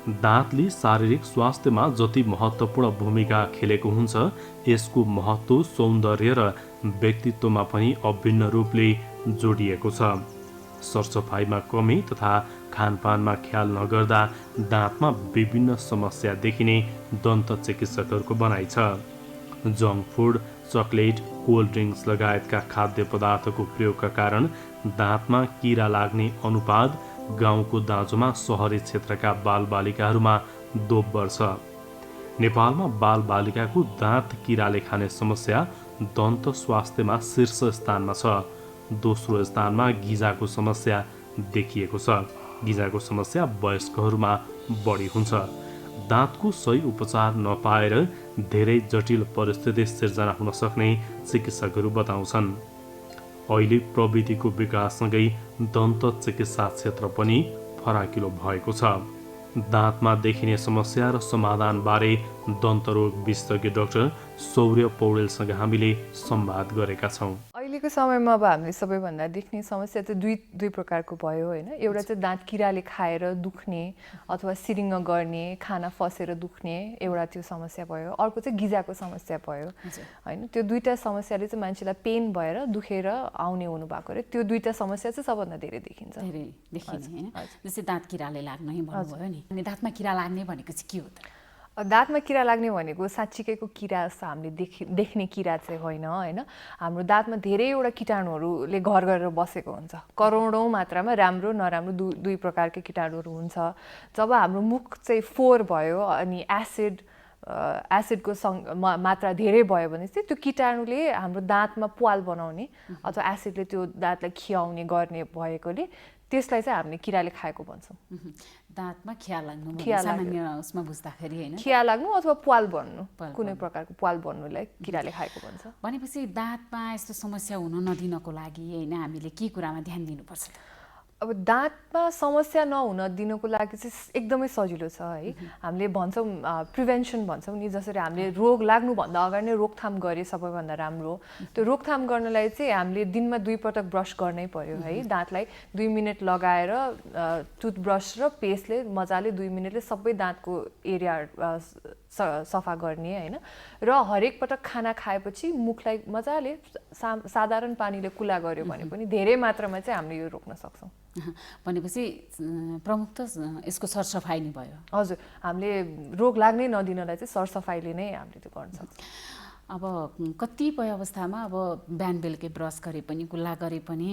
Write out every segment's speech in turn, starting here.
दाँतले शारीरिक स्वास्थ्यमा जति महत्त्वपूर्ण भूमिका खेलेको हुन्छ, यसको महत्त्व सौन्दर्य र व्यक्तित्वमा पनि अभिन्न रूपले जोडिएको छ। सरसफाइमा कमी तथा खानपानमा ख्याल नगर्दा दाँतमा विभिन्न समस्या देखिने दन्त चिकित्सकहरूको भनाइ छ। Junk food, chocolate, cold drinks लगायतका खाद्य पदार्थको प्रयोगका कारण दाँतमा किरा लाग्ने अनुपात गाउँको दाँजोमा सहरी क्षेत्रका बालबालिकाहरूमा दोब्बर छ। नेपालमा बालबालिकाको दाँत किराले खाने समस्या दन्त स्वास्थ्यमा शीर्ष स्थानमा छ। दोस्रो स्थानमा गिजाको समस्या देखिएको छ। गिजाको समस्या वयस्कहरूमा बढी हुन्छ। दाँतको सही उपचार नपाएर धेरै जटिल परिस्थिति सिर्जना हुन सक्ने चिकित्सकहरू बताउँछन्। अहिले प्रविधिको विकाससँगै दन्त चिकित्सा क्षेत्र पनि फराकिलो भएको छ। दाँतमा देखिने समस्या र समाधानबारे दन्तरोग विशेषज्ञ डाक्टर सौर्य पौडेलसँग हामीले संवाद गरेका छौँ। अहिलेको समयमा अब हामीले सबैभन्दा देख्ने समस्या त दुई प्रकारको भयो होइन। एउटा चाहिँ दाँत किराले खाएर दुख्ने अथवा सिरिङ्ग गर्ने, खाना फसेर दुख्ने एउटा त्यो समस्या भयो। अर्को चाहिँ गिजाको समस्या भयो होइन। त्यो दुईटा समस्याले चाहिँ मान्छेलाई पेन भएर दुखेर आउने हुनु भएको रे। त्यो दुईटा समस्या चाहिँ सबभन्दा धेरै देखिन्छ। धेरै देखिने होइन। जस्तै दाँत किराले लाग्ने भन्नुभयो नि। अनि दाँतमा किरा लाग्ने भनेको चाहिँ के हो त? दाँतमा किरा लाग्ने भनेको साँच्चीकैको किरा जस्तो हामीले देख्ने किरा चाहिँ होइन होइन। हाम्रो दाँतमा धेरैवटा किटाणुहरूले घर गरेर बसेको हुन्छ। करोडौँ मात्रामा राम्रो नराम्रो दुई प्रकारकै किटाणुहरू हुन्छ। जब हाम्रो मुख चाहिँ फोहोर भयो अनि एसिडको मात्रा धेरै भयो भने चाहिँ त्यो किटाणुले हाम्रो दाँतमा प्वाल बनाउने अथवा एसिडले त्यो दाँतलाई खियाउने गर्ने भएकोले त्यसलाई चाहिँ हामीले किराले खाएको भन्छौँ। दाँतमा खिया लाग्नु सामान्य उसमा बुझ्दाखेरि होइन, खिया लाग्नु अथवा प्वाल बन्नु, कुनै प्रकारको प्वाल बन्नुलाई किराले खाएको भन्छ। भनेपछि दाँतमा यस्तो समस्या हुन नदिनको लागि होइन हामीले के कुरामा ध्यान दिनुपर्छ? अब दाँतमा समस्या नहुन दिनको लागि चाहिँ एकदमै सजिलो छ है। हामीले भन्छौँ प्रिभेन्सन भन्छौँ नि। जसरी हामीले रोग लाग्नुभन्दा अगाडि नै रोकथाम गरे सबैभन्दा राम्रो। त्यो रोकथाम गर्नलाई चाहिँ हामीले दिनमा 2 पटक ब्रस गर्नै पर्यो है। दाँतलाई 2 मिनट लगाएर टुथब्रस र पेस्टले मजाले 2 मिनटले सबै दाँतको एरिया सफा गर्ने होइन। र हरेक पटक खाना खाएपछि मुखलाई मजाले साधारण पानीले कुला गर्यो भने पनि धेरै मात्रामा चाहिँ हामीले यो रोक्न सक्छौँ। भनेपछि प्रमुख त यसको सरसफाइ नै भयो। हजुर, हामीले रोग लाग्नै नदिनलाई चाहिँ सरसफाइले नै हामीले त्यो गर्न सक्छौँ। अब कतिपय अवस्थामा अब बिहान बेलुकै ब्रस गरे पनि कुल्ला गरे पनि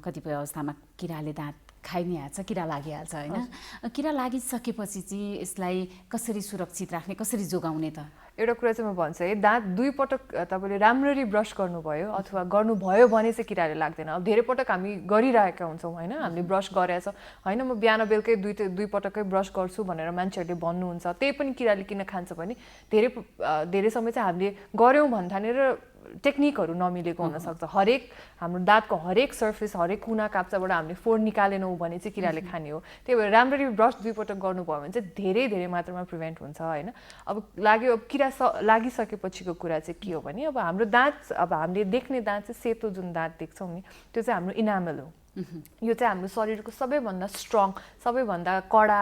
कतिपय अवस्थामा किराले दाँत खाइ नै हाल्छ, किरा लागिहाल्छ होइन। किरा लागिसकेपछि चाहिँ यसलाई कसरी सुरक्षित राख्ने, कसरी जोगाउने त? एउटा कुरा चाहिँ म भन्छु है, दाँत 2 पटक तपाईँले राम्ररी ब्रस गर्नुभयो अथवा गर्नुभयो भने चाहिँ किराले लाग्दैन। अब धेरै पटक हामी गरिरहेका हुन्छौँ होइन। हामीले ब्रस गरेछ होइन, म बिहान बेलुकै 2 पटकै ब्रस गर्छु भनेर मान्छेहरूले भन्नुहुन्छ। त्यही पनि किराले किन खान्छ भने धेरै समय चाहिँ हामीले गऱ्यौँ भन्ठानेर टेक्निकहरू नमिलेको हुनसक्छ। हरेक हाम्रो दाँतको हरेक सर्फेस, हरेक कुना काप्चाबाट हामीले फोहोर निकालेनौँ भने चाहिँ किराले खाने हो। त्यही भएर राम्ररी ब्रस 2 पटक गर्नुभयो भने चाहिँ धेरै मात्रामा प्रिभेन्ट हुन्छ होइन। अब किरा लागिसकेपछिको कुरा चाहिँ के हो भने अब हाम्रो दाँत, अब हामीले देख्ने दाँत चाहिँ सेतो जुन दाँत देख्छौँ नि, त्यो चाहिँ हाम्रो इनामल हो। यो चाहिँ हाम्रो शरीरको सबैभन्दा स्ट्रङ, सबैभन्दा कडा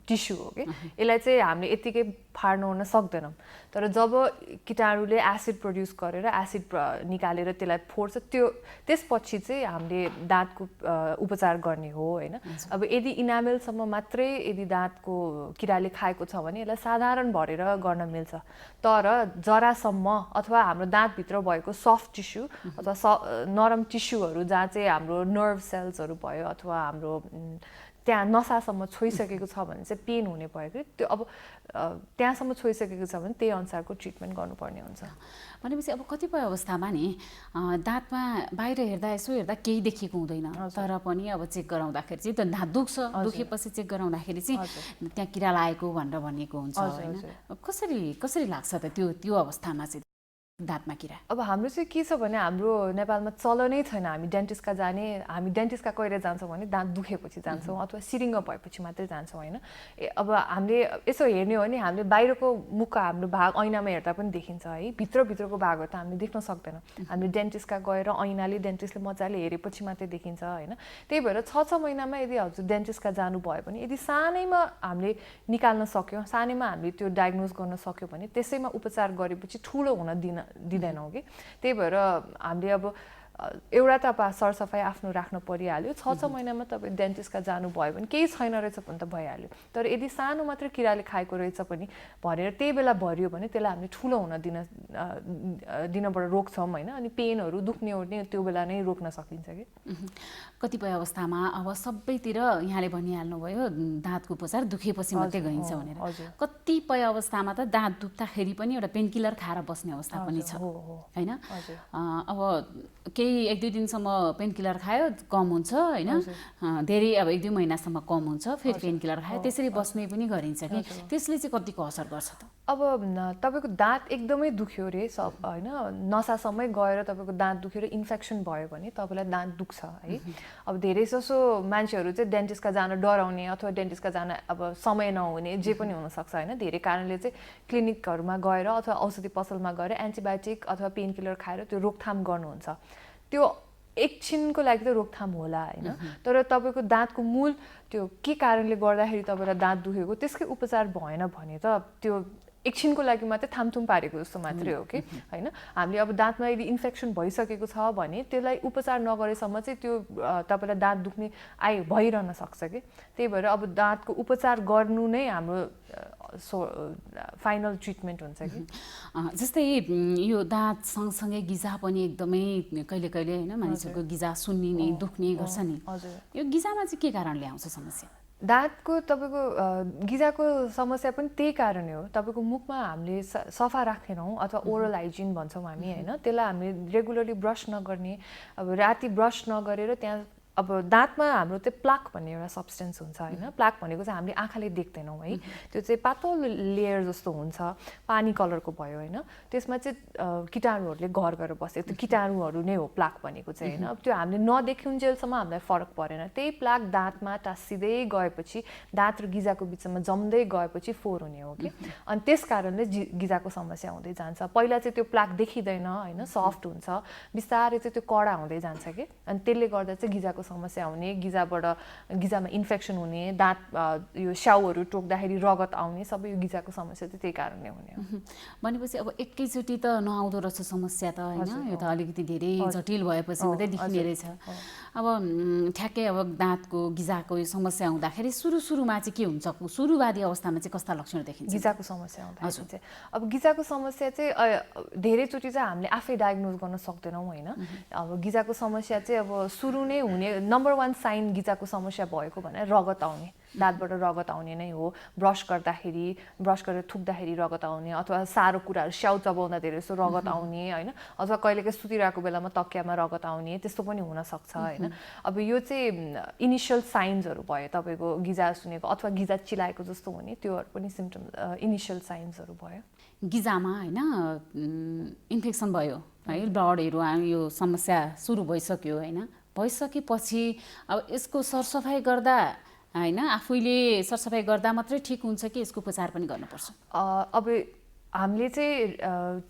टिस्यु हो कि। यसलाई चाहिँ हामीले यत्तिकै फाड्न ओर्न सक्दैनौँ। तर जब किटाणुले एसिड प्रड्युस गरेर एसिड निकालेर त्यसलाई फोड्छ, त्यसपछि चाहिँ हामीले दाँतको उपचार गर्ने हो होइन। अब यदि इनामेलसम्म मात्रै यदि दाँतको किराले खाएको छ भने यसलाई साधारण भरेर गर्न मिल्छ। तर जरासम्म अथवा हाम्रो दाँतभित्र भएको सफ्ट टिस्यु अथवा नरम टिस्युहरू जहाँ चाहिँ हाम्रो नर्भ सेल्सहरू भयो अथवा हाम्रो त्यहाँ नसासम्म छोइसकेको छ भने चाहिँ पेन हुने भयो कि। त्यो अब त्यहाँसम्म छोइसकेको छ भने त्यही अनुसारको ट्रिटमेन्ट गर्नुपर्ने हुन्छ। भनेपछि अब कतिपय अवस्थामा नि दाँतमा बाहिर यसो हेर्दा केही देखिएको हुँदैन, तर पनि अब चेक गराउँदाखेरि चाहिँ त दाँत दुख्छ, दुखेपछि चेक गराउँदाखेरि चाहिँ त्यहाँ किरा लागेको भनेर भनिएको हुन्छ होइन। कसरी लाग्छ त त्यो अवस्थामा चाहिँ? दाँतमा किरा? अब हाम्रो चाहिँ के छ भने हाम्रो नेपालमा चलनै छैन हामी डेन्टिस्टका जाने। हामी डेन्टिस्टका कहिले जान्छौँ भने दाँत दुखेपछि जान्छौँ अथवा सिरिङ्ग भएपछि मात्रै जान्छौँ होइन। अब हामीले यसो हेर्ने हो भने हामीले बाहिरको मुखका हाम्रो भाग ऐनामा हेर्दा पनि देखिन्छ है, भित्रको भागहरू त हामीले देख्न सक्दैनौँ। हामीले डेन्टिस्टका गएर ऐनाले डेन्टिस्टले मजाले हेरेपछि मात्रै देखिन्छ होइन। त्यही भएर 6 महिनामा यदि हजुर डेन्टिस्टका जानुभयो भने यदि सानैमा हामीले निकाल्न सक्यौँ, सानैमा हामीले त्यो डायग्नोज गर्न सक्यौँ भने त्यसैमा उपचार गरेपछि ठुलो हुन दिँदैनौँ कि। त्यही भएर हामीले अब एउटा त सरसफाइ आफ्नो राख्न परिहाल्यो। 6 महिनामा तपाईँ डेन्टिस्टका जानुभयो भने केही छैन रहेछ भने त भइहाल्यो। तर यदि सानो मात्रै किराले खाएको रहेछ पनि भनेर त्यही बेला भरियो भने त्यसलाई हामीले ठुलो हुन दिनबाट रोक्छौँ होइन। अनि पेनहरू दुख्ने ओर्ने त्यो बेला नै रोक्न सकिन्छ कि। कतिपय अवस्थामा अब सबैतिर यहाँले भनिहाल्नुभयो दाँतको उपचार दुखेपछि मात्रै गइन्छ भनेर। कतिपय अवस्थामा त दाँत दुख्दाखेरि पनि एउटा पेनकिलर खाएर बस्ने अवस्था पनि छ होइन। अब केही 1-2 दिनसम्म पेनकिलर खायो कम हुन्छ होइन, धेरै अब 1-2 महिनासम्म कम हुन्छ, फेरि पेनकिलर खायो, त्यसरी बस्ने पनि गरिन्छ कि। त्यसले चाहिँ कतिको असर गर्छ त? अब तपाईँको दाँत एकदमै दुख्यो रे सब होइन, नसासम्मै गएर तपाईँको दाँत दुख्यो र इन्फेक्सन भयो भने तपाईँलाई दाँत दुख्छ है। अब धेरै जसो मान्छेहरू चाहिँ डेन्टिस्टका जान डराउने अथवा डेन्टिस्टका जान अब समय नहुने जे पनि हुनसक्छ होइन। धेरै कारणले चाहिँ क्लिनिकहरूमा गएर अथवा औषधि पसलमा गएर एन्टिबायोटिक अथवा पेनकिलर खाएर त्यो रोकथाम गर्नुहुन्छ। त्यो एकछिनको लागि त रोकथाम होला होइन, तर तपाईँको दाँतको मूल त्यो के कारणले गर्दाखेरि तपाईँलाई दाँत दुखेको त्यसकै उपचार भएन भने त त्यो एकछिनको लागि मात्रै थामथुम पारेको जस्तो मात्रै हो कि होइन। हामीले अब दाँतमा यदि इन्फेक्सन भइसकेको छ भने त्यसलाई उपचार नगरेसम्म चाहिँ त्यो तपाईँलाई दाँत दुख्ने भइरहन सक्छ कि। त्यही भएर अब दाँतको उपचार गर्नु नै हाम्रो फाइनल ट्रिटमेन्ट हुन्छ कि। जस्तै यो दाँत सँगसँगै गिजा पनि एकदमै कहिले कहिले होइन मानिसहरूको गिजा सुन्निने दुख्ने गर्छ नि। यो गिजामा चाहिँ के कारणले आउँछ समस्या? दाँतको तपाईँको गिजाको समस्या पनि त्यही कारणले हो। तपाईँको मुखमा हामीले सफा राखेनौँ अथवा ओरल हाइजिन भन्छौँ हामी होइन, त्यसलाई हामीले रेगुलरली ब्रस नगर्ने। अब राति ब्रस नगरेर त्यहाँ अब दाँतमा हाम्रो त्यो प्लाक भन्ने एउटा सब्सटेन्स हुन्छ होइन। प्लाक भनेको चाहिँ हामीले आँखाले देख्दैनौँ है, त्यो चाहिँ पातलो लेयर जस्तो हुन्छ, पानी कलरको भयो होइन। त्यसमा चाहिँ कीटाणुहरूले घर गरेर बसेको त्यो कीटाणुहरू नै हो प्लाक भनेको चाहिँ होइन। अब त्यो हामीले नदेखुन्जेलसम्म हामीलाई फरक परेन। त्यही प्लाक दाँतमा टाँसिँदै गएपछि दाँत र गिजाको बिचमा जम्दै गएपछि फोहोर हुने हो कि। अनि त्यस कारणले गिजाको समस्या हुँदै जान्छ। पहिला चाहिँ त्यो प्लाक देखिँदैन होइन, सफ्ट हुन्छ, बिस्तारै चाहिँ त्यो कडा हुँदै जान्छ कि। अनि त्यसले गर्दा चाहिँ गिजाको समस्या हुने, गिजामा इन्फेक्सन हुने, दाँत यो स्याउहरू टोक्दाखेरि रगत आउने, सबै यो गिजाको समस्या चाहिँ त्यही कारणले हुने हो। भनेपछि अब एकैचोटि त नआउँदो रहेछ समस्या त होइन, यो त अलिकति धेरै जटिल भएपछि मात्रै देखिने रहेछ। अब ठ्याक्कै अब दाँतको गिजाको यो समस्या हुँदाखेरि सुरुमा चाहिँ के हुन्छ? सुरुवादी अवस्थामा चाहिँ कस्ता लक्षण देखिन्छ गिजाको समस्या हुँदाखेरि चाहिँ? अब गिजाको समस्या चाहिँ धेरैचोटि चाहिँ हामीले आफै डायग्नोज गर्न सक्दैनौँ होइन। अब गिजाको समस्या चाहिँ अब सुरु नै हुने नम्बर 1 साइन गिजाको समस्या भएको भने रगत आउने, दाँतबाट रगत आउने नै हो। ब्रस गरेर थुक्दाखेरि रगत आउने अथवा सारो कुराहरू स्याउ चबाउँदा धेरै जस्तो रगत आउने होइन, अथवा कहिलेकाहीँ सुतिरहेको बेलामा तकियामा रगत आउने, त्यस्तो पनि हुनसक्छ होइन। अब यो चाहिँ इनिसियल साइन्सहरू भयो तपाईँको गिजा सुनेको अथवा गिजा चिलाएको जस्तो हुने, त्योहरू पनि सिम्टम्स इनिसियल साइन्सहरू भयो। गिजामा होइन इन्फेक्सन भयो है, ब्लडहरू यो समस्या सुरु भइसक्यो होइन, भइसकेपछि अब यसको सरसफाइ गर्दा होइन आफैले सरसफाइ गर्दा मात्रै ठिक हुन्छ कि यसको उपचार पनि गर्नुपर्छ? अब हामीले चाहिँ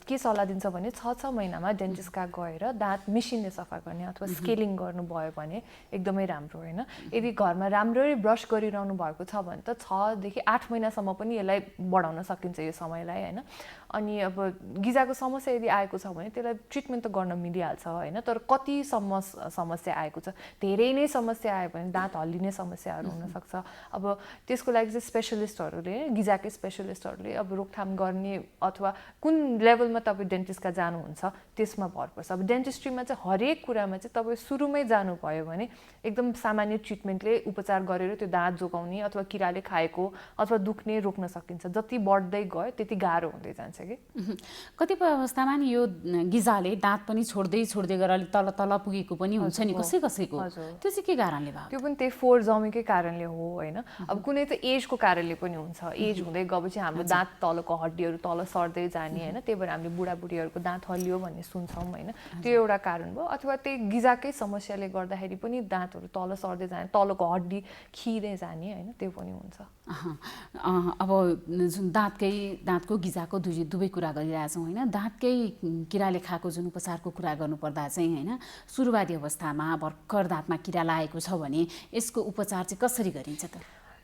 के सल्लाह दिन्छ भने 6 महिनामा डेन्टिस्टका गएर दाँत मिसिनले सफा गर्ने अथवा स्केलिङ गर्नुभयो भने एकदमै राम्रो होइन। यदि घरमा राम्ररी ब्रस गरिरहनु भएको छ भने त 6 देखि 8 महिनासम्म पनि यसलाई बढाउन सकिन्छ यो समयलाई होइन। अनि अब गिजाको समस्या यदि आएको छ भने त्यसलाई ट्रिटमेन्ट त गर्न मिलिहाल्छ होइन, तर कतिसम्म समस्या आएको छ, धेरै नै समस्या आयो भने दाँत हल्लिने समस्याहरू हुनसक्छ। अब त्यसको लागि चाहिँ स्पेसलिस्टहरूले, गिजाकै स्पेसलिस्टहरूले अब रोकथाम गर्ने अथवा कुन लेभलमा तपाईँ डेन्टिस्टका जानुहुन्छ त्यसमा भर पर्छ। अब डेन्टिस्ट्रीमा चाहिँ हरेक कुरामा चाहिँ तपाईँ सुरुमै जानुभयो भने एकदम सामान्य ट्रिटमेन्टले उपचार गरेर त्यो दाँत जोगाउने अथवा किराले खाएको अथवा दुख्ने रोक्न सकिन्छ। जति बढ्दै गयो त्यति गाह्रो हुँदै जान्छ कि। कतिपय अवस्थामा नि यो गिजाले दाँत पनि छोड्दै गरेर अलिक तल तल पुगेको पनि हुन्छ नि कसैको त्यो चाहिँ के कारणले भयो? त्यो पनि त्यही फोहोर जमेकै कारणले हो होइन। अब कुनै त एजको कारणले पनि हुन्छ, एज हुँदै गएपछि हाम्रो दाँत तलको हड्डीहरू तल सर्दै जाने होइन, त्यही भएर हामीले बुढाबुढीहरूको दाँत हल्लियो भन्ने सुन्छौँ होइन, त्यो एउटा कारण भयो। अथवा त्यही गिजाकै समस्याले गर्दाखेरि पनि दाँतहरू तल सर्दै जाने, तलको हड्डी खिँदै जाने होइन, त्यो पनि हुन्छ। अब जुन दाँतको गिजाको दुवै कुरा गरिरहेछौँ होइन, दाँतकै किराले खाएको जुन उपचारको कुरा गर्नुपर्दा चाहिँ होइन, सुरुवाती अवस्थामा भर्खर दाँतमा किरा लागेको छ भने यसको उपचार चाहिँ कसरी गरिन्छ त?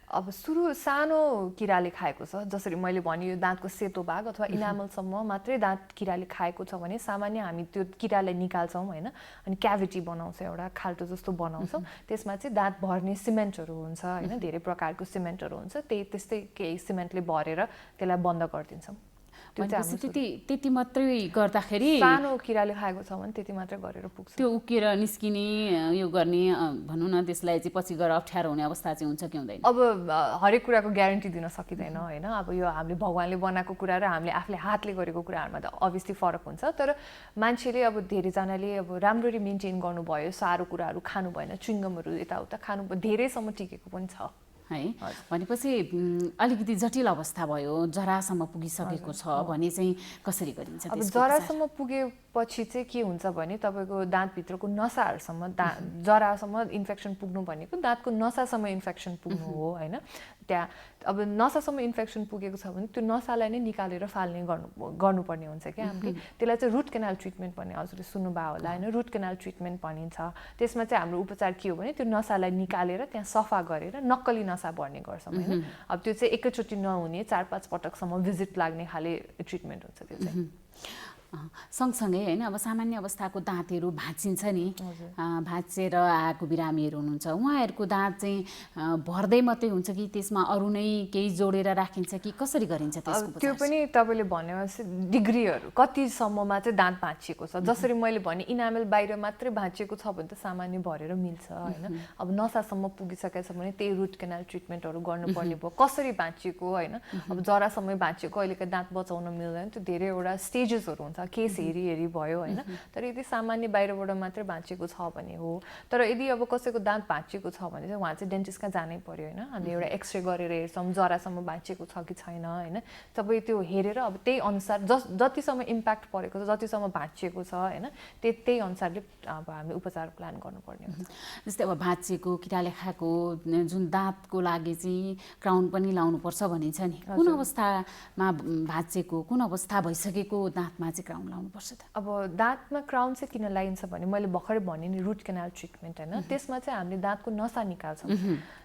अब सानो किराले खाएको छ, जसरी मैले भने यो दाँतको सेतो भाग अथवा इनामलसम्म मात्रै दाँत किराले खाएको छ भने सामान्य हामी त्यो किरालाई निकाल्छौँ होइन, अनि क्याभिटी बनाउँछ, एउटा खाल्टो जस्तो बनाउँछौँ, त्यसमा चाहिँ दाँत भर्ने सिमेन्टहरू हुन्छ होइन, धेरै प्रकारको सिमेन्टहरू हुन्छ, त्यस्तै केही सिमेन्टले भरेर त्यसलाई बन्द गरिदिन्छौँ। त्यति मात्रै गर्दाखेरि सानो किराले खाएको छ भने त्यति मात्रै गरेर पुग्छ। त्यो उकेर निस्किने यो गर्ने भनौँ न, त्यसलाई चाहिँ पछि गएर अप्ठ्यारो हुने अवस्था चाहिँ हुन्छ कि हुँदैन? अब हरेक कुराको ग्यारेन्टी दिन सकिँदैन होइन। अब यो हामीले भगवानले बनाएको कुरा र हामीले आफूले हातले गरेको कुराहरूमा त अभियसली फरक हुन्छ, तर मान्छेले अब धेरैजनाले अब राम्ररी मेन्टेन गर्नुभयो, सारो कुराहरू खानु भएन, च्युइङगमहरू यताउता खानु, धेरैसम्म टिकेको पनि छ है। भनेपछि अलिकति जटिल अवस्था भयो, जरासम्म पुगिसकेको छ भने चाहिँ कसरी गरिन्छ? अब जरासम्म पुगेपछि चाहिँ के हुन्छ भने तपाईँको दाँतभित्रको नसाहरूसम्म जरासम्म इन्फेक्सन पुग्नु भनेको दाँतको नसासम्म इन्फेक्सन पुग्नु हो होइन। त्यहाँ अब नसासम्म इन्फेक्सन पुगेको छ भने त्यो नसालाई नै निकालेर फाल्ने गर्नुपर्ने हुन्छ क्या हामीले। त्यसलाई चाहिँ रुट केनाल ट्रिटमेन्ट भन्ने हजुरले सुन्नुभयो होला होइन, रुट केनाल ट्रिटमेन्ट भनिन्छ। त्यसमा चाहिँ हाम्रो उपचार के हो भने त्यो नसालाई निकालेर त्यहाँ सफा गरेर नक्कली नसा भर्ने गर्छौँ होइन। अब त्यो चाहिँ एकैचोटि नहुने 4-5 पटकसम्म भिजिट लाग्ने खाले ट्रिटमेन्ट हुन्छ त्यो चाहिँ। सँगसँगै होइन, अब सामान्य अवस्थाको दाँतहरू भाँचिन्छ नि, भाँचेर आएको बिरामीहरू हुनुहुन्छ, उहाँहरूको दाँत चाहिँ भर्दै मात्रै हुन्छ कि त्यसमा अरू नै केही जोडेर राखिन्छ कि कसरी गरिन्छ त्यसको? त्यो पनि तपाईँले भनेपछि डिग्रीहरू कतिसम्ममा चाहिँ दाँत भाँचिएको छ। जसरी मैले भने इनामेल बाहिर मात्रै भाँचिएको छ भने त सामान्य भरेर मिल्छ होइन। अब नसासम्म पुगिसकेको छ भने त्यही रुट केनाल ट्रिटमेन्टहरू गर्नुपर्ने भयो। कसरी भाँचिएको होइन, अब जरासम्म भाँचिएको अहिलेको दाँत बचाउन मिल्दैन, त्यो धेरैवटा स्टेजेसहरू हुन्छ, केस हेरी भयो होइन। तर यदि सामान्य बाहिरबाट मात्रै भाँचिएको छ भने हो। तर यदि अब कसैको दाँत भाँचिएको छ भने चाहिँ उहाँ चाहिँ डेन्टिस्टमा जानै पर्यो होइन। हामीले एउटा एक्सरे गरेर हेर्छौँ जरासम्म भाँचिएको छ कि छैन होइन, सबै त्यो हेरेर अब त्यही अनुसार जतिसम्म इम्प्याक्ट परेको छ, जतिसम्म भाँचिएको छ होइन, त्यही अनुसारले अब हामीले उपचार प्लान गर्नुपर्ने हुन्छ। जस्तै अब भाँचिएको किराले खाएको जुन दाँतको लागि चाहिँ क्राउन पनि लाउनुपर्छ भनिन्छ नि, कुन अवस्थामा भाँचिएको, कुन अवस्था भइसकेको दाँतमा चाहिँ क्राउन लाउनुपर्छ त? अब दाँतमा क्राउन चाहिँ किन लगाइन्छ भने मैले भर्खरै भने नि रुट केनाल ट्रिटमेन्ट होइन, त्यसमा चाहिँ हामीले दाँतको नसा निकाल्छौँ।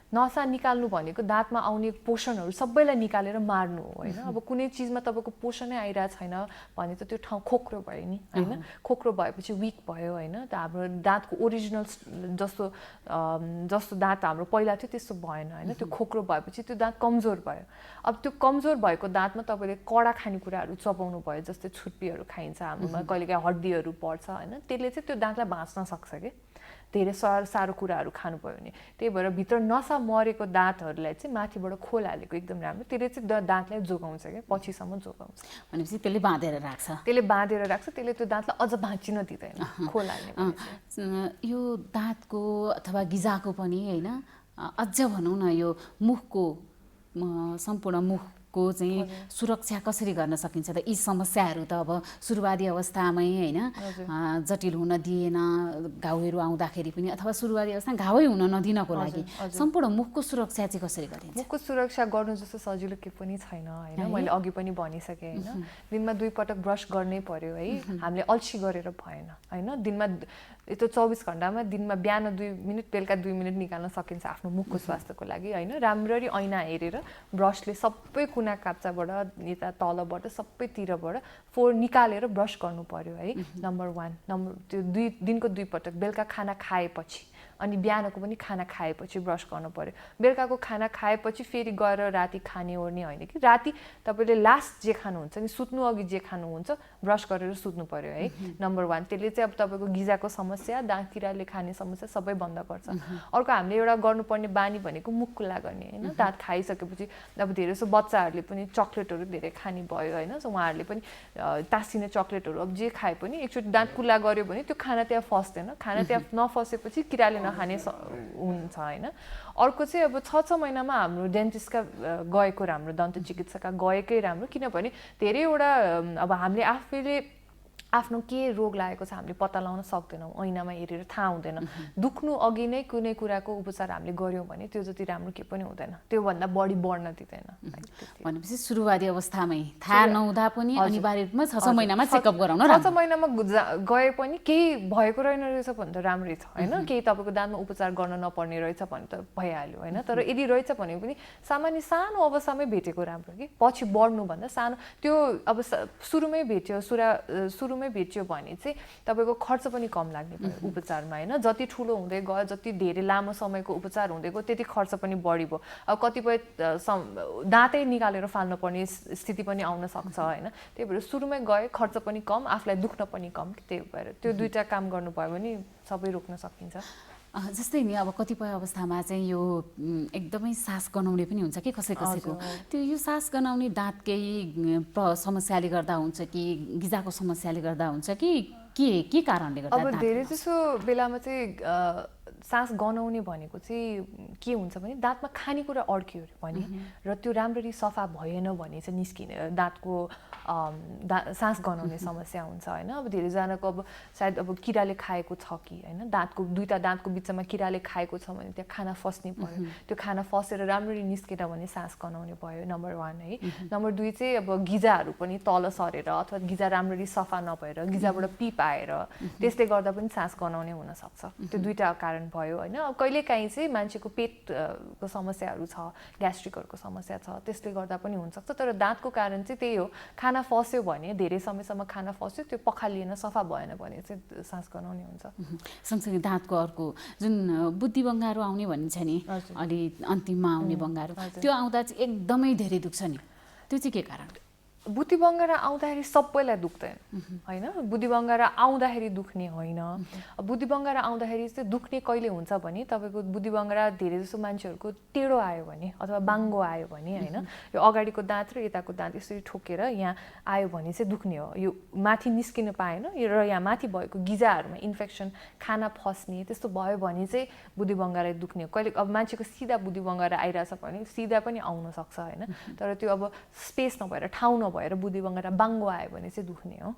नसा निकाल्नु भनेको दाँतमा आउने पोषणहरू सबैलाई निकालेर मार्नु हो होइन। अब कुनै चिजमा तपाईँको पोषणै आइरहेको छैन भने त त्यो ठाउँ खोक्रो भयो नि होइन। खोक्रो भएपछि विक भयो होइन, त हाम्रो दाँतको ओरिजिनल जस्तो दाँत हाम्रो पहिला थियो त्यस्तो भएन होइन। त्यो खोक्रो भएपछि त्यो दाँत कमजोर भयो। अब त्यो कमजोर भएको दाँतमा तपाईँले कडा खानेकुराहरू चबाउनु भयो, जस्तै छुर्पीहरू खाइन्छ हाम्रोमा, कहिलेकाहीँ हड्डीहरू पर्छ होइन, त्यसले चाहिँ त्यो दाँतलाई भाँच्न सक्छ कि धेरै सारो कुराहरू खानुभयो भने। त्यही भएर भित्र नसा मरेको दाँतहरूलाई चाहिँ माथिबाट खोल हालेको एकदम राम्रो, त्यसले चाहिँ दाँतलाई जोगाउँछ क्या, पछिसम्म जोगाउँछ। भनेपछि त्यसले बाँधेर राख्छ, त्यसले त्यो दाँतलाई अझ भाँचिन दिँदैन खोल हाल्ने। यो दाँतको अथवा गिजाको पनि होइन, अझ भनौँ न यो मुखको सम्पूर्ण मुखको चाहिँ सुरक्षा कसरी गर्न सकिन्छ त? यी समस्याहरू त अब सुरुवाती अवस्थामै होइन जटिल हुन दिएन, घाउहरू आउँदाखेरि पनि अथवा सुरुवाती अवस्था घावै हुन नदिनको लागि सम्पूर्ण मुखको सुरक्षा चाहिँ कसरी गरिन्छ? मुखको सुरक्षा गर्नु जस्तो सजिलो के पनि छैन होइन। मैले अघि पनि भनिसकेँ होइन, दिनमा 2 पटक ब्रस गर्नै पर्यो है। हामीले अल्छी गरेर भएन होइन। दिनमा यस्तो 24 घण्टामा दिनमा बिहान 2 मिनट बेलुका 2 मिनट निकाल्न सकिन्छ आफ्नो मुखको स्वास्थ्यको लागि होइन। राम्ररी ऐना हेरेर ब्रसले सबै कुना काप्चाबाट यता तलबाट सबैतिरबाट फोहोर निकालेर ब्रस गर्नु पर्यो है। नम्बर 1 त्यो दिनको 2 पटक बेलुका खाना खाएपछि अनि बिहानको पनि खाना खाएपछि ब्रस गर्नु पर्यो बेलुकाको खाना खाएपछि फेरि गएर राति खाने ओर्ने होइन कि राति तपाईँले लास्ट जे खानुहुन्छ नि सुत्नु अघि जे खानुहुन्छ ब्रस गरेर सुत्नु पर्यो है नम्बर 1 त्यसले चाहिँ अब तपाईँको गिजाको समस्या दाँत किराले खाने समस्या सबै बन्द गर्छ अर्को हामीले एउटा गर्नुपर्ने बानी भनेको मुख खुल्ला गर्ने होइन दाँत खाइसकेपछि अब धेरै जसो बच्चाहरूले पनि चक्लेटहरू धेरै खाने भयो होइन सो उहाँहरूले पनि तासिने चक्लेटहरू अब जे खाए पनि एकचोटि दाँत खुल्ला गर्यो भने त्यो खाना त्यहाँ फस्दैन खाना त्यहाँ नफसेपछि किराले नखाने हुन्छ होइन अर्को चाहिँ अब 6 महिनामा हाम्रो डेन्टिस्टका गएको राम्रो दन्त चिकित्सकका गएकै राम्रो किनभने धेरैवटा अब हामीले आफैले आफ्नो के रोग लागेको छ हामीले पत्ता लगाउन सक्दैनौँ ऐनामा हेरेर थाहा हुँदैन दुख्नु अघि नै कुनै कुराको उपचार हामीले गर्यौँ भने त्यो जति राम्रो के पनि हुँदैन त्योभन्दा बढी बढ्न दिँदैन भनेपछि सुरुवाती अवस्थामै थाहा नहुँदा पनि अनिवार्य रूपमा 6 महिनामा चेकअप गराउन 6 महिनामा गए पनि केही भएको रहेन रहेछ भने त राम्रै छ होइन केही तपाईँको दाँतमा उपचार गर्न नपर्ने रहेछ भने त भइहाल्यो होइन तर यदि रहेछ भने पनि सामान्य सानो अवस्थामै भेटेको राम्रो कि पछि बढ्नुभन्दा सानो त्यो अब सुरुमै भेट्यो सुरुमै भेट्यो भने चाहिँ तपाईँको खर्च पनि कम लाग्ने भयो उपचारमा होइन जति ठुलो हुँदै गयो जति धेरै लामो समयको उपचार हुँदै गयो त्यति खर्च पनि बढी भयो अब कतिपय दाँतै निकालेर फाल्नुपर्ने स्थिति पनि आउन सक्छ होइन त्यही भएर सुरुमै गए खर्च पनि कम आफूलाई दुख्न पनि कम त्यही भएर त्यो दुईटा काम गर्नुभयो भने सबै रोक्न सकिन्छ जस्तै नि अब कतिपय अवस्थामा चाहिँ यो एकदमै सास गनाउने पनि हुन्छ कि कसैको त्यो यो सास गनाउने दाँत केही समस्याले गर्दा हुन्छ कि गिजाको समस्याले गर्दा हुन्छ कि के कारणले गर्दा अब धेरै जसो बेलामा चाहिँ सास गनाउने भनेको चाहिँ के हुन्छ भने दाँतमा खानेकुरा अड्क्यो भने र त्यो राम्ररी सफा भएन भने चाहिँ निस्किने दाँतको सास गनाउने समस्या हुन्छ होइन अब धेरैजनाको अब सायद अब किराले खाएको छ कि होइन दुईटा दाँतको बिचमा किराले खाएको छ भने त्यहाँ खाना फस्ने भयो त्यो खाना फसेर राम्ररी निस्केन भने सास गनाउने भयो नम्बर 1 है नम्बर 2 चाहिँ अब गिजाहरू पनि तल सरेर अथवा गिजा राम्ररी सफा नभएर गिजाबाट पिप आएर त्यसले गर्दा पनि सास गनाउने हुनसक्छ त्यो दुईटा कारण भयो होइन अब कहिलेकाहीँ चाहिँ मान्छेको पेटको समस्याहरू छ ग्यास्ट्रिकहरूको समस्या छ त्यसले गर्दा पनि हुनसक्छ तर दाँतको कारण चाहिँ त्यही हो खाना फस्यो भने धेरै समयसम्म खाना फस्यो त्यो पखालिएन सफा भएन भने चाहिँ सास गनाउने हुन्छ सँगसँगै दाँतको अर्को जुन बुद्धि बङ्गारो आउने भनिन्छ नि अलि अन्तिममा आउने बङ्गारो त्यो आउँदा चाहिँ एकदमै धेरै दुख्छ नि त्यो चाहिँ के कारण बुद्धि बङ्गारा आउँदाखेरि सबैलाई दुख्दैन होइन बुद्धि बङ्गारा आउँदाखेरि दुख्ने होइन बुद्धि बङ्गारा आउँदाखेरि चाहिँ दुख्ने कहिले हुन्छ भने तपाईँको बुद्धि बङ्गारा धेरै जसो मान्छेहरूको टेढो आयो भने अथवा बाङ्गो आयो भने होइन यो अगाडिको दाँत र यताको दाँत यसरी ठोकेर यहाँ आयो भने चाहिँ दुख्ने हो यो माथि निस्किन पाएन र यहाँ माथि भएको गिजाहरूमा इन्फेक्सन खाना फस्ने त्यस्तो भयो भने चाहिँ बुद्धि बङ्गारा दुख्ने हो कहिले अब मान्छेको सिधा बुद्धि बङ्गारा आइरहेछ भने सिधा पनि आउन सक्छ होइन तर त्यो अब स्पेस नभएर ठाउँ भएर बुद्धि बङ्गारा बाङ्गो आयो भने चाहिँ दुख्ने हो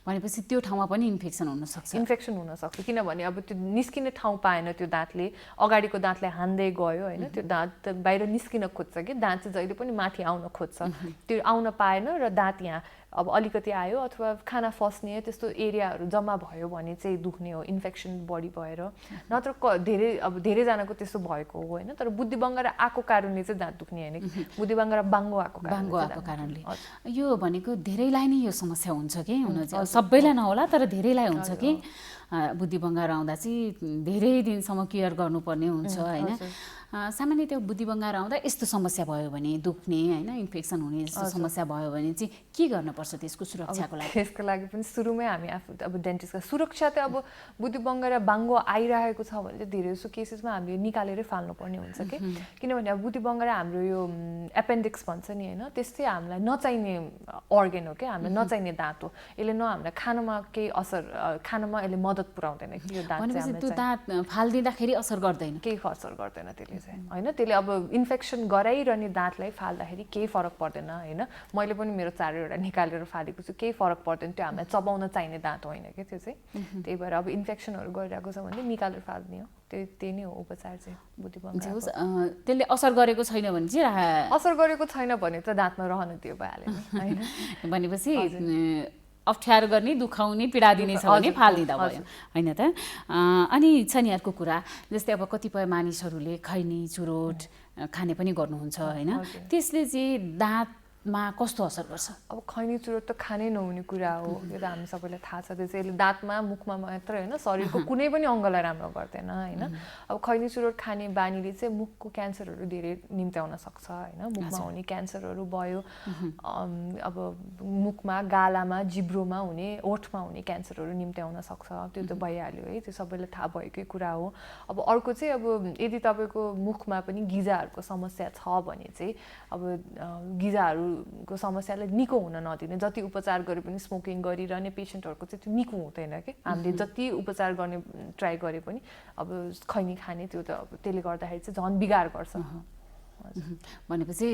भनेपछि त्यो ठाउँमा पनि इन्फेक्सन हुनसक्छ किनभने अब त्यो निस्किने ठाउँ पाएन त्यो दाँतले अगाडिको दाँतले हान्दै गयो होइन त्यो दाँत बाहिर निस्किन खोज्छ कि दाँत चाहिँ जहिले पनि माथि आउन खोज्छ त्यो आउन पाएन र दाँत यहाँ अब अलिकति आयो अथवा खाना फस्ने त्यस्तो एरियाहरू जम्मा भयो भने चाहिँ दुख्ने हो इन्फेक्सन बढी भएर नत्र धेरैजनाको त्यस्तो भएको हो होइन तर बुद्धि बङ्गारा आएको कारणले चाहिँ दाँत दुख्ने होइन बुद्धि बङ्गारा बाङ्गो आएको कारणले यो भनेको धेरैलाई नै यो समस्या हुन्छ कि सबैलाई नहोला तर धेरैलाई हुन्छ कि बुद्धि बङ्गारो आउँदा चाहिँ धेरै दिनसम्म केयर गर्नुपर्ने हुन्छ होइन सामान्य त्यो बुद्धि बङ्गारो आउँदा यस्तो समस्या भयो भने दुख्ने होइन इन्फेक्सन हुने जस्तो समस्या भयो भने चाहिँ के गर्नुपर्छ त्यसको सुरक्षाको लागि त्यसको लागि पनि सुरुमै हामी आफू अब डेन्टिस्टका सुरक्षा चाहिँ अब बुद्धि बङ्गारा बाङ्गो आइरहेको छ भने चाहिँ धेरै जसो केसेसमा हामीले निकालेरै फाल्नुपर्ने हुन्छ कि किनभने अब बुद्धि बङ्गारा हाम्रो यो एपेन्डिक्स भन्छ नि होइन त्यस्तै हामीलाई नचाहिने अर्गन हो क्या हामीलाई नचाहिने दाँत हो यसले न हामीलाई खानामा केही असर खानामा यसले मद्दत पुर्याउँदैन कि यो दाँत चाहिँ त्यो दाँत फालिदिँदाखेरि असर गर्दैन केही असर गर्दैन त्यसले होइन त्यसले अब इन्फेक्सन गराइरहने दाँतलाई फाल्दाखेरि केही फरक पर्दैन होइन मैले पनि मेरो 4वटा निकालेर फालेको छु केही फरक पर्दैन त्यो हामीलाई चबाउन चाहिने दाँत होइन कि त्यो चाहिँ त्यही भएर अब इन्फेक्सनहरू गरिरहेको छ भने निकालेर फाल्ने हो त्यही नै हो उपचार चाहिँ बुद्धि बङ्गाराको त्यसले असर गरेको छैन भने चाहिँ असर गरेको छैन भने त दाँतमा रहन दियो भइहाल्यो होइन भनेपछि अप्ठ्यारो गर्ने दुखाउने पीडा दिने छ भने फालिदिँदा भयो होइन त अनि छ नि अर्को कुरा जस्तै अब कतिपय मानिसहरूले खैनी चुरोट खाने पनि गर्नुहुन्छ होइन त्यसले चाहिँ दाँत मा कस्तो असर गर्छ? अब खैनी चुरोट त खानै नहुने कुरा हो, यो त हामी सबैलाई थाहा छ। त्यसैले दाँतमा मुखमा मात्रै होइन शरीरको कुनै पनि अङ्गलाई राम्रो गर्दैन होइन। अब खैनी चुरोट खाने बानीले चाहिँ मुखको क्यान्सरहरू धेरै निम्त्याउन सक्छ होइन। मुखमा हुने क्यान्सरहरू भयो, अब मुखमा गालामा जिब्रोमा हुने ओठमा हुने क्यान्सरहरू निम्त्याउन सक्छ, त्यो त भइहाल्यो है, त्यो सबैलाई थाहा भएकै कुरा हो। अब अर्को चाहिँ अब यदि तपाईँको मुखमा पनि गिजाहरूको समस्या छ भने चाहिँ अब गिजाहरूको समस्यालाई निको हुन नदिने, जति उपचार गरे पनि स्मोकिङ गरिरहने पेसेन्टहरूको चाहिँ त्यो निको हुँदैन कि हामीले जति उपचार गर्ने ट्राई गरे पनि अब खैनी खाने त्यो त अब त्यसले गर्दाखेरि चाहिँ झन् बिगार गर्छ। भनेपछि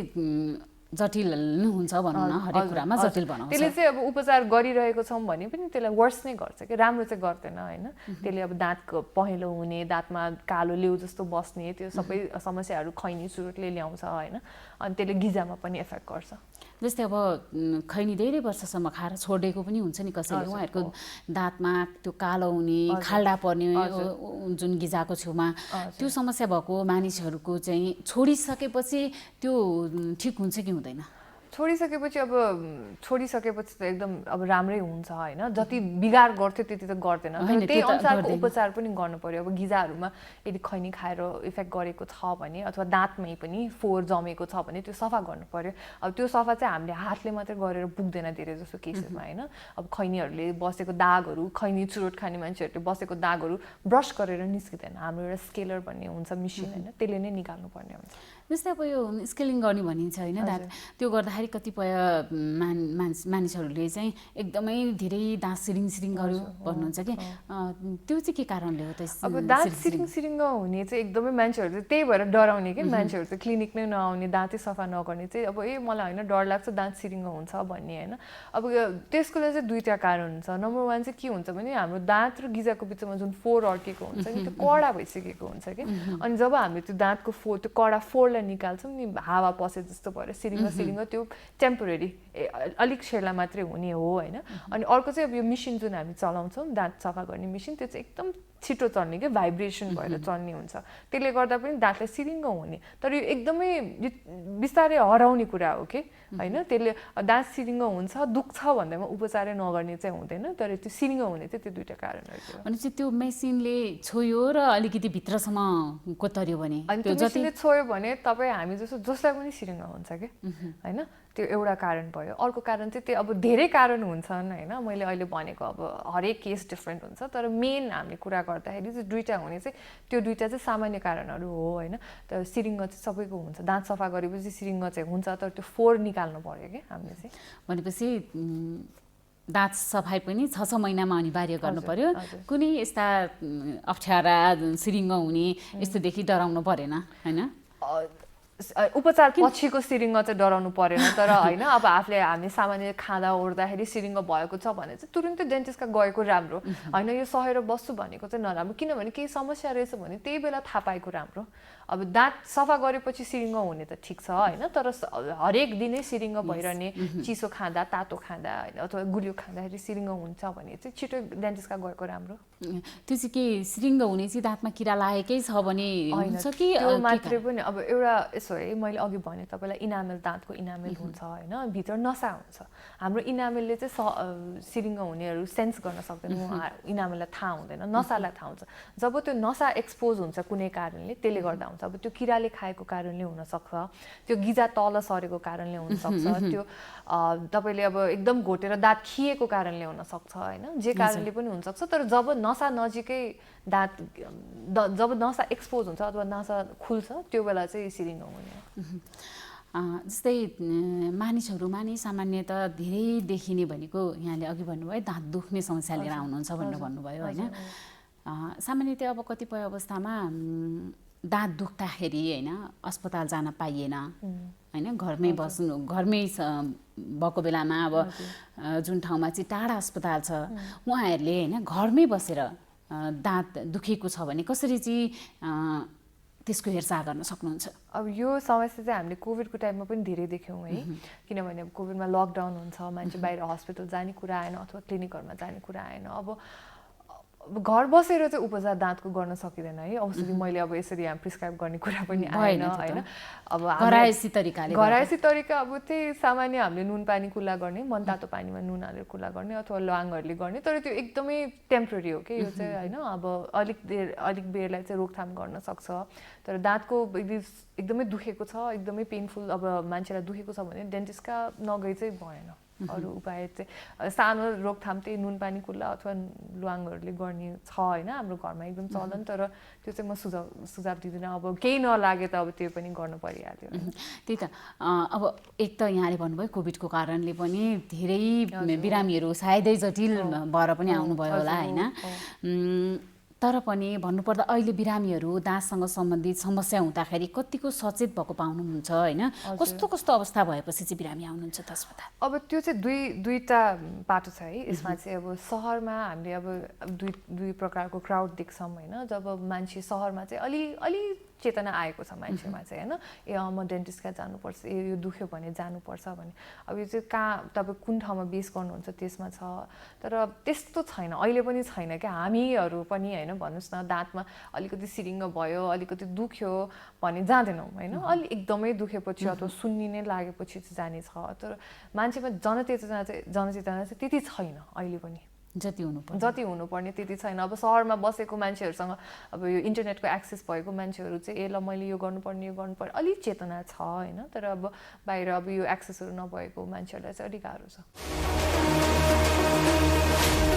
जटिल हुन्छ भनौँ न, हरेक कुरामा जटिल बनाउँछ। त्यसले चाहिँ अब उपचार गरिरहेको छौँ भने पनि त्यसलाई वर्स नै गर्छ कि राम्रो चाहिँ गर्दैन होइन। त्यसले अब दाँतको पहेँलो हुने, दाँतमा कालो लेउ जस्तो बस्ने, त्यो सबै समस्याहरू खैनी चुरोटले ल्याउँछ होइन। अनि त्यसले गिजामा पनि इफेक्ट गर्छ। जस्तै अब खैनी धेरै वर्षसम्म खाएर छोडेको पनि हुन्छ नि कसैले, उहाँहरूको दाँतमा त्यो कालो हुने, खाल्डा पर्ने जुन गिजाको छेउमा त्यो समस्या भएको मानिसहरूको चाहिँ छोडिसकेपछि त्यो ठिक हुन्छ कि हुँदैन? छोडिसकेपछि त एकदम अब राम्रै हुन्छ होइन। जति बिगार गर्थ्यो त्यति त गर्दैन, तर त्यही अनुसारको उपचार पनि गर्नु पर्यो। अब गिजाहरूमा यदि खैनी खाएर इफेक्ट गरेको छ भने अथवा दाँतमै पनि फोहोर जमेको छ भने त्यो सफा गर्नु पर्यो। अब त्यो सफा चाहिँ हामीले हातले मात्रै गरेर पुग्दैन धेरै जस्तो केसमा होइन। अब खैनीहरूले बसेको दागहरू, खैनी चुरोट खाने मान्छेहरूले बसेको दागहरू ब्रस गरेर निस्किँदैन। हाम्रो एउटा स्केलर भन्ने हुन्छ मिसिन होइन, त्यसले नै निकाल्नु पर्ने हुन्छ। जस्तै अब यो स्केलिङ गर्ने भनिन्छ होइन दाँत, त्यो गर्दाखेरि कतिपय मानिसहरूले चाहिँ एकदमै धेरै दाँत सिरिङ गर्यो भन्नुहुन्छ कि त्यो चाहिँ के कारणले हो त? अब दाँत सिरिङ हुने चाहिँ एकदमै मान्छेहरू चाहिँ त्यही भएर डराउने कि मान्छेहरू चाहिँ क्लिनिक नै नआउने, दाँतै सफा नगर्ने चाहिँ अब मलाई होइन डर लाग्छ दाँत सिरिङ हुन्छ भन्ने होइन। अब त्यसको लागि चाहिँ दुईवटा कारण हुन्छ। नम्बर वान चाहिँ के हुन्छ भने हाम्रो दाँत र गिजाको बिचमा जुन फोहोर अड्केको हुन्छ नि त्यो कडा भइसकेको हुन्छ कि। अनि जब हामीले त्यो दाँतको त्यो कडा फोहोरलाई निकाल्छौँ नि, हावा पसे जस्तो भएर सिरिङ त्यो टेम्पोरेरी अलिक सेला मात्रै हुने हो होइन। अनि अर्को चाहिँ अब यो मिसिन जुन हामी चलाउँछौँ दाँत सफा गर्ने मिसिन, त्यो चाहिँ एकदम छिटो चल्ने क्या, भाइब्रेसन भएर चल्ने हुन्छ। त्यसले गर्दा पनि दाँतलाई सिरिङ्ग हुने, तर यो एकदमै बिस्तारै हराउने कुरा हो कि होइन। त्यसले दाँत सिरिङ्ग हुन्छ दुख्छ भन्दैमा उपचारै नगर्ने चाहिँ हुँदैन, तर त्यो सिरिङ्ग हुने चाहिँ त्यो दुईवटा कारणहरू हो। भनेपछि त्यो मेसिनले छोयो र अलिकति भित्रसम्म कोतर्यो भने, अनि त्यो मेसिनले छोयो भने तपाईँ हामी जसलाई पनि सिरिङ्ग हुन्छ कि होइन। त्यो एउटा कारण भयो। अर्को कारण चाहिँ त्यो अब धेरै कारण हुन्छन् होइन। मैले अहिले भनेको अब हरेक केस डिफ्रेन्ट हुन्छ, तर मेन हामीले कुरा गर्दाखेरि चाहिँ दुईवटा हुने चाहिँ त्यो दुईवटा चाहिँ सामान्य कारणहरू हो होइन। तर सिरिङ्ग चाहिँ सबैको हुन्छ, दाँत सफा गरेपछि सिरिङ्ग चाहिँ हुन्छ, तर त्यो फोहोर निकाल्नु पर्यो कि हामीले चाहिँ। भनेपछि दाँत सफाइ पनि 6 महिनामा अनिवार्य गर्नु पर्यो। कुनै यस्ता अप्ठ्यारा सिरिङ्ग हुने यस्तोदेखि डराउनु परेन होइन। उपचार पछिको सिरिङ्ग चाहिँ डराउनु परेन, तर होइन अब हामी सामान्य खाँदा ओर्दाखेरि सिरिङ्ग भएको छ भने चाहिँ तुरुन्तै डेन्टिस्टका गएको राम्रो होइन। यो सहेर बस्छु भनेको चाहिँ नराम्रो, किनभने केही समस्या रहेछ भने त्यही बेला थाहा पाएको राम्रो। अब दाँत सफा गरेपछि सिरिङ्ग हुने त ठिक छ होइन, तर हरेक दिनै सिरिङ्ग भइरहने, चिसो खाँदा तातो खाँदा होइन अथवा गुलियो खाँदाखेरि सिरिङ्ग हुन्छ भने चाहिँ छिटो डेन्टिस्टका गएको राम्रो। त्यो चाहिँ के सिरिङ्ग हुने चाहिँ दाँतमा किरा लागेकै छ भने हुन्छ कि त्यो मात्रै पनि? अब एउटा यसो है, मैले अघि भने तपाईँलाई इनामेल, दाँतको इनामेल हुन्छ होइन, भित्र नसा हुन्छ। हाम्रो इनामेलले चाहिँ सिरिङ्ग हुनेहरू सेन्स गर्न सक्दैन, इनामेललाई थाहा हुँदैन, नसालाई थाहा हुन्छ। जब त्यो नसा एक्सपोज हुन्छ कुनै कारणले त्यसले गर्दा हुन्छ। अब त्यो किराले खाएको कारणले हुनसक्छ, त्यो गिजा तल सरेको कारणले हुनसक्छ, त्यो तपाईँले अब एकदम घोटेर दाँत खिएको कारणले हुनसक्छ होइन, जे कारणले पनि हुनसक्छ। तर जब नसा नजिकै जब नसा एक्सपोज हुन्छ अथवा नसा खुल्छ त्यो बेला चाहिँ सिरिङ्ग हुने। जस्तै मानिसहरूमा नि सामान्यतः धेरै देखिने भनेको यहाँले अघि भन्नुभयो दाँत दुख्ने समस्या लिएर आउनुहुन्छ भनेर भन्नुभयो होइन। सामान्यतः अब कतिपय अवस्थामा दाँत दुख्दाखेरि होइन अस्पताल जान पाइएन होइन, घरमै भएको बेलामा अब जुन ठाउँमा चाहिँ टाढा अस्पताल छ उहाँहरूले होइन घरमै बसेर दाँत दुखेको छ भने कसरी चाहिँ त्यसको हेरचाह गर्न सक्नुहुन्छ? अब यो समस्या चाहिँ हामीले कोभिडको टाइममा पनि धेरै देख्यौँ है, किनभने अब कोभिडमा लकडाउन हुन्छ, मान्छे बाहिर हस्पिटल जाने कुरा आएन अथवा क्लिनिकहरूमा जाने कुरा आएन। अब अब घर बसेर चाहिँ उपचार दाँतको गर्न सकिँदैन है औषधि मैले अब यसरी यहाँ प्रिस्क्राइब गर्ने कुरा पनि आएन होइन अब घरायसी तरिकाले घरायसी तरिका अब त्यही सामान्य हामीले नुन पानी कुल्ला गर्ने मनतातो पानीमा नुन हालेर कुल्ला गर्ने अथवा ल्वाङहरूले गर्ने तर त्यो एकदमै टेम्पररी हो कि यो चाहिँ होइन अब अलिक बेरलाई चाहिँ रोकथाम गर्न सक्छ तर दाँतको एकदमै दुखेको छ एकदमै पेनफुल अब मान्छेलाई दुखेको छ भने डेन्टिस्टका नगई चाहिँ भएन अरू उपाय चाहिँ सानो रोकथाम त्यही नुन पानी कुल्ला अथवा ल्वाङहरूले गर्ने छ होइन हाम्रो घरमा एकदम चलन तर त्यो चाहिँ म सुझाव दिँदिनँ अब केही नलागे त अब त्यो पनि गर्नु परिहाल्यो त्यही त अब एक त यहाँले भन्नुभयो कोभिडको कारणले पनि धेरै बिरामीहरू सायदै जटिल भएर पनि आउनुभयो होला होइन तर पनि भन्नुपर्दा अहिले बिरामीहरू दाँतसँग सम्बन्धित समस्या हुँदाखेरि कतिको सचेत भएको पाउनुहुन्छ होइन कस्तो कस्तो अवस्था भएपछि चाहिँ बिरामी आउनुहुन्छ त अस्पताल अब त्यो चाहिँ दुईटा पाटो छ है यसमा चाहिँ अब सहरमा हामीले अब दुई प्रकारको क्राउड देख्छौँ होइन जब मान्छे सहरमा चाहिँ अलि चेतना आएको छ मान्छेमा चाहिँ होइन ए म डेन्टिस्ट कहाँ जानुपर्छ यो दुख्यो भने जानुपर्छ भने अब यो चाहिँ कहाँ तपाईँ कुन ठाउँमा बेस गर्नुहुन्छ त्यसमा छ तर त्यस्तो छैन अहिले पनि छैन क्या हामीहरू पनि होइन भन्नुहोस् न दाँतमा अलिकति सिरिङ्ग भयो अलिकति दुख्यो भने जाँदैनौँ होइन एकदमै दुखेपछि अथवा सुन्निने लागेपछि चाहिँ जाने छ तर मान्छेमा जनचेतना चाहिँ त्यति छैन अहिले पनि जति हुनुपर्ने त्यति छैन अब सहरमा बसेको मान्छेहरूसँग अब यो इन्टरनेटको एक्सेस भएको मान्छेहरू चाहिँ ए ल मैले यो गर्नुपर्ने अलिक चेतना छ होइन तर अब बाहिर अब यो एक्सेसहरू नभएको मान्छेहरूलाई चाहिँ अलिक गाह्रो छ